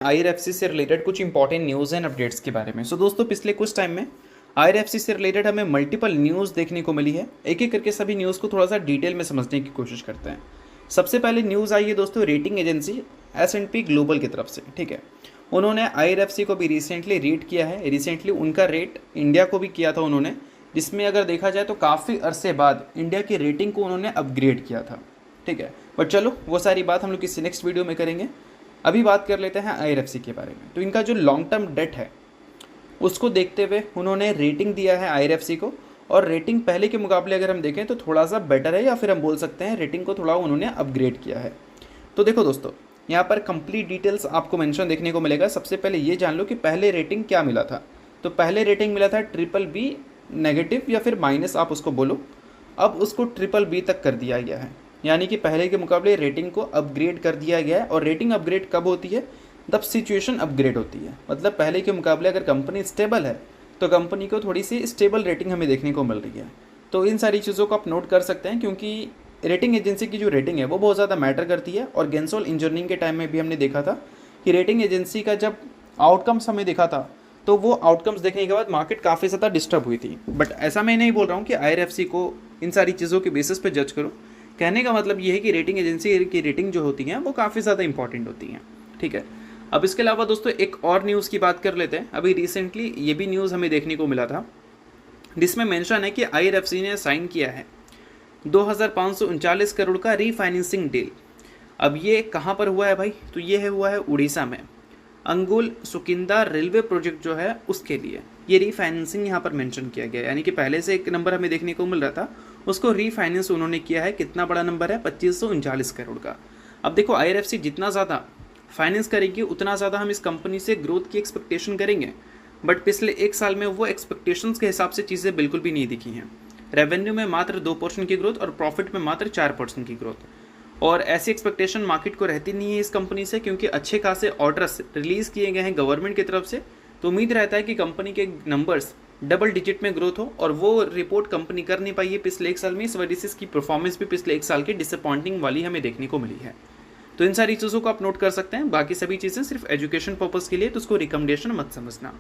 IRFC से related कुछ important news and updates के बारे में। दोस्तों पिछले कुछ टाइम में IRFC से रिलेटेड हमें मल्टीपल न्यूज़ देखने को मिली है। एक एक करके सभी न्यूज़ को थोड़ा सा डिटेल में समझने की कोशिश करते हैं। सबसे पहले न्यूज़ आई है दोस्तों रेटिंग एजेंसी S&P ग्लोबल की तरफ से। ठीक है, उन्होंने IRFC को भी रिसेंटली रेट किया है। रिसेंटली उनका रेट इंडिया को भी किया था उन्होंने, जिसमें अगर देखा जाए तो काफ़ी अरसे बाद इंडिया की रेटिंग को उन्होंने अपग्रेड किया था। ठीक है, बट चलो वो सारी बात हम लोग किसी नेक्स्ट वीडियो में करेंगे। अभी बात कर लेते हैं IRFC के बारे में। तो इनका जो लॉन्ग टर्म डेट है उसको देखते हुए उन्होंने रेटिंग दिया है IRFC को, और रेटिंग पहले के मुकाबले अगर हम देखें तो थोड़ा सा बेटर है, या फिर हम बोल सकते हैं रेटिंग को थोड़ा उन्होंने अपग्रेड किया है। तो देखो दोस्तों, यहाँ पर कंप्लीट डिटेल्स आपको मेंशन देखने को मिलेगा। सबसे पहले ये जान लो कि पहले रेटिंग क्या मिला था। तो पहले रेटिंग मिला था BBB नेगेटिव या फिर माइनस आप उसको बोलो। अब उसको BBB तक कर दिया गया है, यानी कि पहले के मुकाबले रेटिंग को अपग्रेड कर दिया गया है। और रेटिंग अपग्रेड कब होती है? जब सिचुएशन अपग्रेड होती है। मतलब पहले के मुकाबले अगर कंपनी स्टेबल है तो कंपनी को थोड़ी सी स्टेबल रेटिंग हमें देखने को मिल रही है। तो इन सारी चीज़ों को आप नोट कर सकते हैं, क्योंकि रेटिंग एजेंसी की जो रेटिंग है वो बहुत ज़्यादा मैटर करती है। और गेंसोल इंजीनियरिंग के टाइम में भी हमने देखा था कि रेटिंग एजेंसी का जब आउटकम्स हमें देखा था तो वो आउटकम्स देखने के बाद मार्केट काफ़ी ज़्यादा डिस्टर्ब हुई थी। बट ऐसा मैं नहीं बोल रहा हूँ कि IRFC को इन सारी चीज़ों के बेसिस पे जज करो। कहने का मतलब ये है कि रेटिंग एजेंसी की रेटिंग जो होती है वो काफ़ी ज़्यादा इंपॉर्टेंट होती हैं। ठीक है, अब इसके अलावा दोस्तों एक और न्यूज़ की बात कर लेते हैं। अभी रिसेंटली ये भी न्यूज़ हमें देखने को मिला था, जिसमें मेंशन है कि IRFC ने साइन किया है 2539 करोड़ का रीफाइनेंसिंग डील। अब ये कहाँ पर हुआ है भाई? तो ये हुआ है उड़ीसा में। अंगुल सुकिंदा रेलवे प्रोजेक्ट जो है उसके लिए ये रीफाइनेंसिंग यहाँ पर मेंशन किया गया है। यानी कि पहले से एक नंबर हमें देखने को मिल रहा था, उसको रीफाइनेंस उन्होंने किया है। कितना बड़ा नंबर है? 2539 करोड़ का। अब देखो IRFC जितना ज़्यादा फाइनेंस करेगी उतना ज़्यादा हम इस कंपनी से ग्रोथ की एक्सपेक्टेशन करेंगे। बट पिछले एक साल में वो एक्सपेक्टेशंस के हिसाब से चीज़ें बिल्कुल भी नहीं दिखी हैं। रेवेन्यू में मात्र 2% की ग्रोथ और प्रॉफिट में मात्र 4% की ग्रोथ। और ऐसी एक्सपेक्टेशन मार्केट को रहती नहीं है इस कंपनी से, क्योंकि अच्छे खासे ऑर्डर्स रिलीज़ किए गए हैं गवर्नमेंट की तरफ से। तो उम्मीद रहता है कि कंपनी के नंबर्स डबल डिजिट में ग्रोथ हो, और वो रिपोर्ट कंपनी कर नहीं पाई है पिछले एक साल में। इस वजह से इसकी परफॉर्मेंस भी पिछले एक साल की डिसअपॉइंटिंग वाली हमें देखने को मिली है। तो इन सारी चीज़ों को आप नोट कर सकते हैं। बाकी सभी चीज़ें सिर्फ एजुकेशन पर्पज़ के लिए, तो उसको रिकमेंडेशन मत समझना।